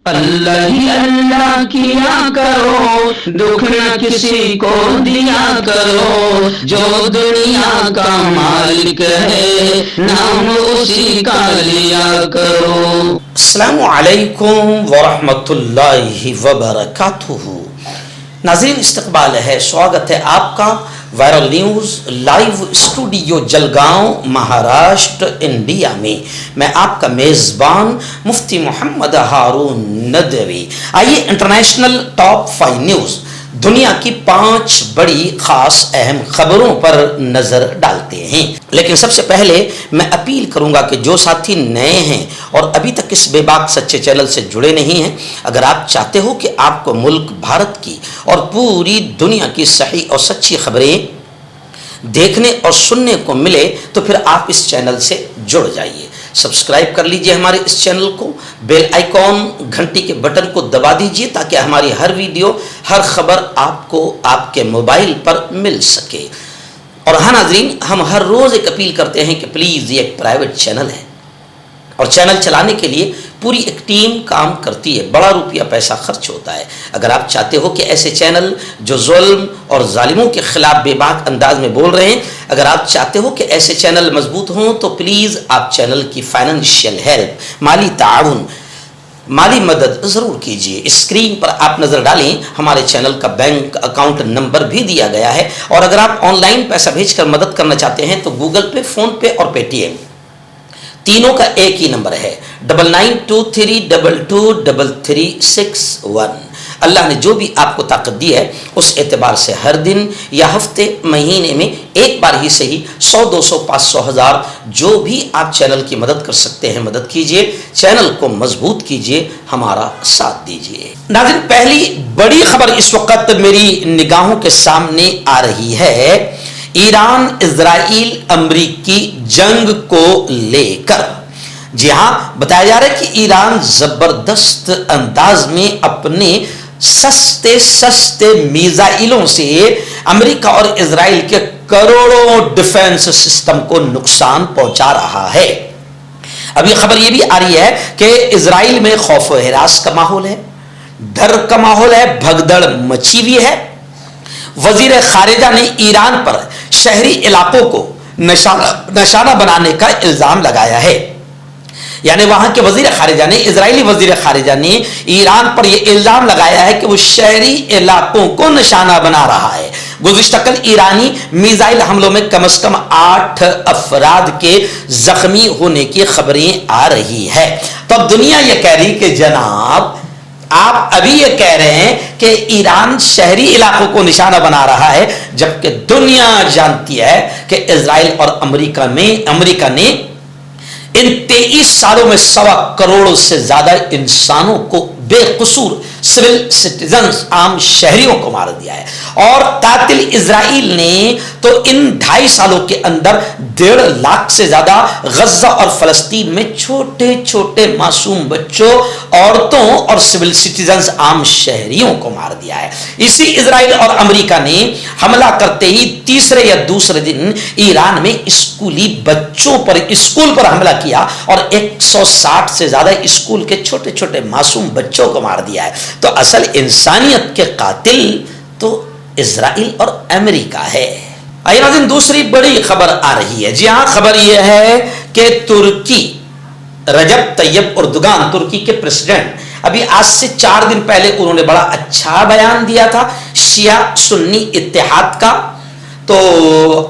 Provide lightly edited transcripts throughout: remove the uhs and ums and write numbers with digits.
اللہ ہی اللہ کیا کرو، دکھ نہ کسی کو دیا کرو، جو دنیا کا مالک ہے نام اسی کا لیا کرو۔ السلام علیکم ورحمۃ اللہ وبرکاتہ۔ ناظرین، استقبال ہے، سواگت ہے آپ کا viral news live studio Jalgaon Maharashtra India میں۔ میں آپ کا میزبان مفتی محمد ہارون ندوی۔ آئیے انٹرنیشنل ٹاپ 5 نیوز، دنیا کی 5 بڑی خاص اہم خبروں پر نظر ڈالتے ہیں۔ لیکن سب سے پہلے میں اپیل کروں گا کہ جو ساتھی نئے ہیں اور ابھی تک اس بے باک سچے چینل سے جڑے نہیں ہیں، اگر آپ چاہتے ہو کہ آپ کو ملک بھارت کی اور پوری دنیا کی صحیح اور سچی خبریں دیکھنے اور سننے کو ملے تو پھر آپ اس چینل سے جڑ جائیے۔ سبسکرائب کر لیجئے ہمارے اس چینل کو، بیل آئیکن گھنٹی کے بٹن کو دبا دیجئے تاکہ ہماری ہر ویڈیو، ہر خبر آپ کو آپ کے موبائل پر مل سکے۔ اور ہاں ناظرین، ہم ہر روز ایک اپیل کرتے ہیں کہ پلیز، یہ ایک پرائیویٹ چینل ہے اور چینل چلانے کے لیے پوری ایک ٹیم کام کرتی ہے، بڑا روپیہ پیسہ خرچ ہوتا ہے۔ اگر آپ چاہتے ہو کہ ایسے چینل جو ظلم اور ظالموں کے خلاف بے باک انداز میں بول رہے ہیں، اگر آپ چاہتے ہو کہ ایسے چینل مضبوط ہوں تو پلیز آپ چینل کی فائنینشیل ہیلپ، مالی تعاون، مالی مدد ضرور کیجیے۔ اسکرین پر آپ نظر ڈالیں، ہمارے چینل کا بینک اکاؤنٹ نمبر بھی دیا گیا ہے، اور اگر آپ آن لائن پیسہ بھیج کر مدد کرنا چاہتے ہیں تو گوگل پے، فون پے اور پے ٹی ایم تینوں کا ایک ہی نمبر ہے، 9923223361۔ اللہ نے جو بھی آپ کو طاقت دی ہے اس اعتبار سے ہر دن یا ہفتے، مہینے میں ایک بار ہی صحیح 100، 200، 500، 1000 جو بھی آپ چینل کی مدد کر سکتے ہیں مدد کیجئے، چینل کو مضبوط کیجئے، ہمارا ساتھ دیجئے۔ ناظرین، پہلی بڑی خبر اس وقت میری نگاہوں کے سامنے آ رہی ہے، ایران اسرائیل امریکی جنگ کو لے کر۔ جی ہاں، بتایا جا رہا ہے کہ ایران زبردست انداز میں اپنے سستے میزائلوں سے امریکہ اور اسرائیل کے کروڑوں ڈیفنس سسٹم کو نقصان پہنچا رہا ہے۔ اب یہ خبر یہ بھی آ رہی ہے کہ اسرائیل میں خوف و ہراس کا ماحول ہے، ڈر کا ماحول ہے، بھگدڑ مچی ہوئی ہے۔ وزیر خارجہ نے ایران پر شہری علاقوں کو نشانہ بنانے کا الزام لگایا ہے، یعنی وہاں کے وزیر خارجہ نے، اسرائیلی وزیر خارجہ نے ایران پر یہ الزام لگایا ہے کہ وہ شہری علاقوں کو نشانہ بنا رہا ہے۔ گزشتہ کل ایرانی میزائل حملوں میں کم از کم 8 افراد کے زخمی ہونے کی خبریں آ رہی ہے۔ تو اب دنیا یہ کہہ رہی کہ جناب، آپ ابھی یہ کہہ رہے ہیں کہ ایران شہری علاقوں کو نشانہ بنا رہا ہے، جبکہ دنیا جانتی ہے کہ اسرائیل اور امریکہ نے ان 23 سالوں میں 1.25 کروڑ سے زیادہ انسانوں کو، بے قصور سول سٹیزنز، عام شہریوں کو مار دیا ہے، اور قاتل اسرائیل نے تو ان 2.5 سالوں کے اندر 1.5 لاکھ سے زیادہ غزہ اور فلسطین میں چھوٹے چھوٹے معصوم بچوں، عورتوں اور سول سٹیزنز، عام شہریوں کو مار دیا ہے۔ اسی اسرائیل اور امریکہ نے حملہ کرتے ہی تیسرے یا دوسرے دن ایران میں اسکول پر حملہ کیا اور 160 سے زیادہ اسکول کے چھوٹے چھوٹے معصوم بچوں کو مار دیا ہے۔ تو اصل انسانیت کے قاتل تو اسرائیل اور امریکہ ہے۔ آئیے ناظرین، دوسری بڑی خبر آ رہی ہے۔ جی ہاں، خبر یہ ہے کہ ترکی، رجب طیب اردوغان، ترکی کے پریزیڈنٹ، ابھی آج سے 4 دن پہلے انہوں نے بڑا اچھا بیان دیا تھا شیعہ سنی اتحاد کا۔ تو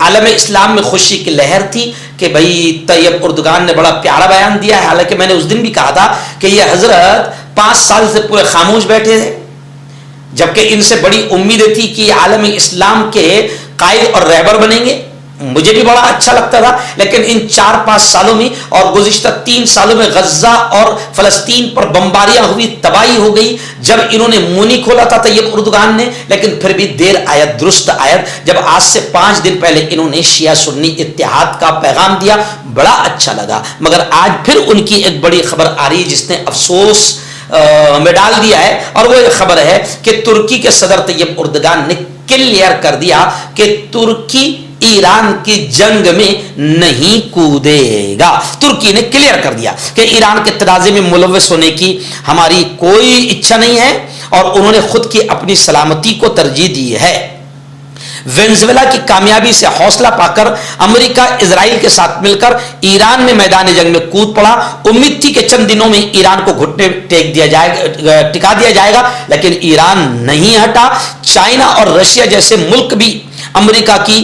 عالم اسلام میں خوشی کی لہر تھی کہ بھائی طیب اردوغان نے بڑا پیارا بیان دیا ہے۔ حالانکہ میں نے اس دن بھی کہا تھا کہ یہ حضرت 5 سال سے پورے خاموش بیٹھے تھے، جبکہ ان سے بڑی امیدیں تھی کہ عالم اسلام کے قائد اور رہبر بنیں گے۔ مجھے بھی بڑا اچھا لگتا تھا، لیکن ان 4-5 سالوں میں اور گزشتہ 3 سالوں میں غزہ اور فلسطین پر بمباریاں ہوئی، تباہی ہو گئی۔ جب انہوں نے منہ نہیں کھولا تھا طیب اردوغان نے، لیکن پھر بھی دیر آیت درست آیت، جب آج سے 5 دن پہلے انہوں نے شیعہ سنی اتحاد کا پیغام دیا، بڑا اچھا لگا۔ مگر آج پھر ان کی ایک بڑی خبر آ رہی ہے جس نے افسوس میں ڈال دیا ہے، اور وہ ایک خبر ہے کہ ترکی کے صدر طیب اردوغان نے کلیئر کر دیا کہ ترکی ईरान की जंग में नहीं कूदेगा। तुर्की ने क्लियर कर दिया कि ईरान के तनाज़े में मुलव्वस होने की हमारी कोई इच्छा नहीं है और उन्होंने खुद की अपनी सलामती को तरजीह दी है। वेनेजुएला की कामयाबी से हौसला पाकर अमेरिका इजराइल के साथ मिलकर ईरान में मैदान जंग में कूद पड़ा। उम्मीद थी कि चंद दिनों में ईरान को घुटने टिका दिया जाएगा, लेकिन ईरान नहीं हटा। चाइना और रशिया जैसे मुल्क भी अमेरिका की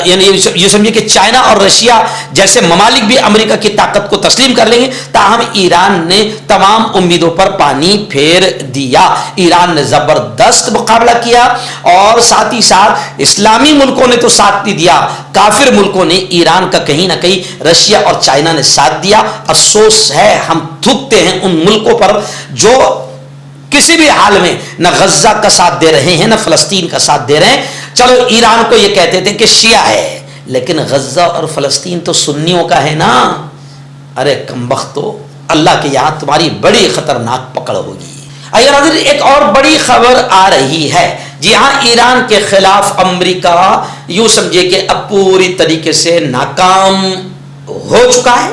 यानी ये समझिए कि चाइना और रशिया जैसे ममालिक भी अमेरिका की ताकत को तस्लीम कर लेंगे। ताहम ईरान ने तमाम उम्मीदों पर पानी फेर दिया। ईरान ने जबरदस्त मुकाबला किया और साथ ही साथ इस्लामी मुल्कों ने तो साथ नहीं दिया, काफिर मुल्कों ने ईरान का कहीं ना कहीं रशिया और चाइना ने साथ दिया। अफसोस है, हम थूकते हैं उन मुल्कों पर जो किसी भी हाल में न गज्जा का साथ दे रहे हैं न फलस्तीन का साथ दे रहे हैं। चलो ईरान को ये कहते थे कि शिया है, लेकिन गज्जा और फलस्तीन तो सुन्नियों का है ना। अरे कमबख्तो, अल्लाह के यहां तुम्हारी बड़ी खतरनाक पकड़ होगी। आइए नाज़रीन, एक और बड़ी खबर आ रही है। जी हाँ, ईरान के खिलाफ अमेरिका यूं समझिए कि अब पूरी तरीके से नाकाम हो चुका है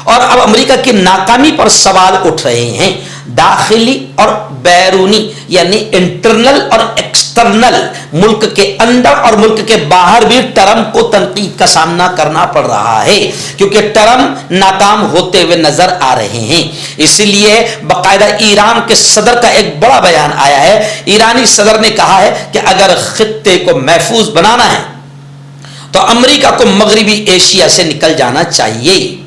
और अब अमेरिका की नाकामी पर सवाल उठ रहे हैं। दाखिली और बैरूनी यानी इंटरनल और एक्सटर्नल, मुल्क के अंदर और मुल्क के बाहर भी ट्रंप को तनकीद का सामना करना पड़ रहा है, क्योंकि ट्रंप नाकाम होते हुए नजर आ रहे हैं। इसलिए बाकायदा ईरान के सदर का एक बड़ा बयान आया है। ईरानी सदर ने कहा है कि अगर खित्ते को महफूज बनाना है तो अमेरिका को मगरबी एशिया से निकल जाना चाहिए।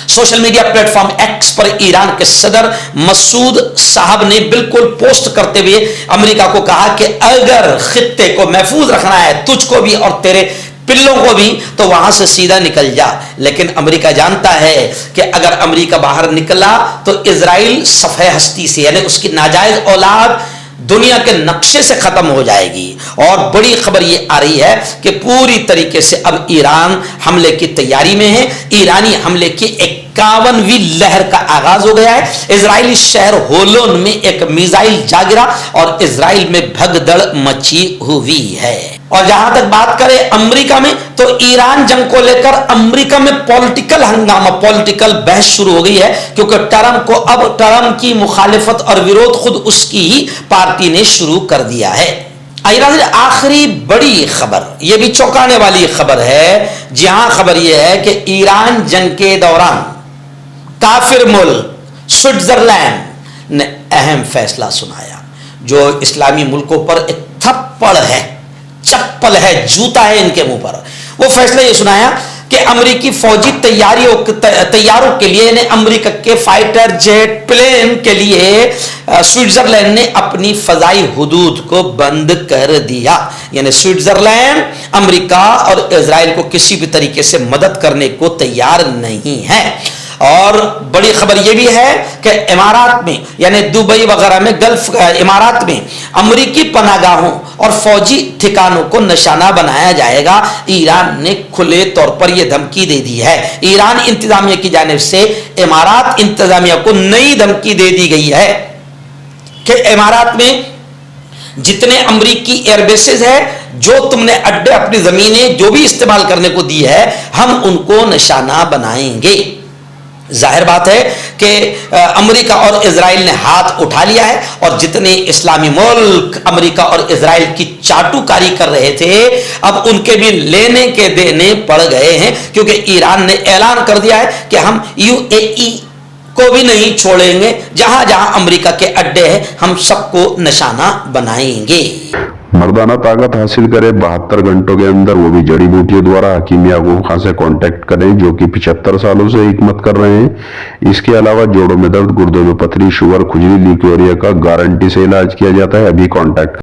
सोशल मीडिया प्लेटफॉर्म एक्स पर ईरान के सदर मसूद साहब ने बिल्कुल पोस्ट करते हुए अमेरिका को कहा कि अगर खित्ते को महफूज रखना है, तुझको भी और तेरे पिल्लों को भी, तो वहां से सीधा निकल जा। लेकिन अमेरिका जानता है कि अगर अमेरिका बाहर निकला तो इजराइल सफ़े हस्ती से यानी उसकी नाजायज औलाद दुनिया के नक्शे से खत्म हो जाएगी। और बड़ी खबर ये आ रही है कि पूरी तरीके से अब ईरान हमले की तैयारी में है। ईरानी हमले की 51वीं लहर का आगाज हो गया है। इजरायली शहर होलोन में एक मिसाइल जा गिरा और इजराइल में भगदड़ मची हुई है। और जहां तक बात करें अमेरिका में, तो ईरान जंग को लेकर अमेरिका में पॉलिटिकल हंगामा, पॉलिटिकल बहस शुरू हो गई है, क्योंकि ट्रंप की मुखालिफत और विरोध खुद उसकी ही पार्टी ने शुरू कर दिया है। आखिरी बड़ी खबर, यह भी चौंकाने वाली खबर है। जहां खबर यह है कि ईरान जंग के दौरान काफिर मुल्क स्विट्जरलैंड ने अहम फैसला सुनाया, जो इस्लामी मुल्कों पर एक थप्पड़ है, चप्पल है, जूता है इनके मुंह पर। वो फैसला ये सुनाया कि अमेरिकी फौजी तैयारों के लिए, अमेरिका के फाइटर जेट प्लेन के लिए स्विट्जरलैंड ने अपनी फजाई हुदूद को बंद कर दिया। यानी स्विट्जरलैंड अमेरिका और इजराइल को किसी भी तरीके से मदद करने को तैयार नहीं है। और बड़ी खबर यह भी है कि इमारात में यानी दुबई वगैरह में, गल्फ इमारात में अमेरिकी पनागाहों और फौजी ठिकानों को निशाना बनाया जाएगा। ईरान ने खुले तौर पर यह धमकी दे दी है। ईरान इंतजामिया की जानिब से इमारात इंतजामिया को नई धमकी दे दी गई है कि इमारात में जितने अमेरिकी एयरबेसेस है, जो तुमने अड्डे, अपनी जमीनें जो भी इस्तेमाल करने को दी है, हम उनको निशाना बनाएंगे। जाहिर बात है कि अमेरिका और इजराइल ने हाथ उठा लिया है और जितने इस्लामी मुल्क अमेरिका और इजराइल की चाटुकारी कर रहे थे, अब उनके भी लेने के देने पड़ गए हैं, क्योंकि ईरान ने ऐलान कर दिया है कि हम यूएई को भी नहीं छोड़ेंगे। जहां जहां अमेरिका के अड्डे हैं, हम सबको निशाना बनाएंगे। मर्दाना ताकत हासिल करे 72 घंटों के अंदर, वो भी जड़ी बूटियों द्वारा। हकीम याकूब खान से कांटेक्ट करें, जो कि 75 सालों से हिकमत कर रहे हैं। इसके अलावा जोड़ों में दर्द, गुर्दों में पथरी, शुगर, खुजली, ल्यूकेरिया का गारंटी से इलाज किया जाता है। अभी कांटेक्ट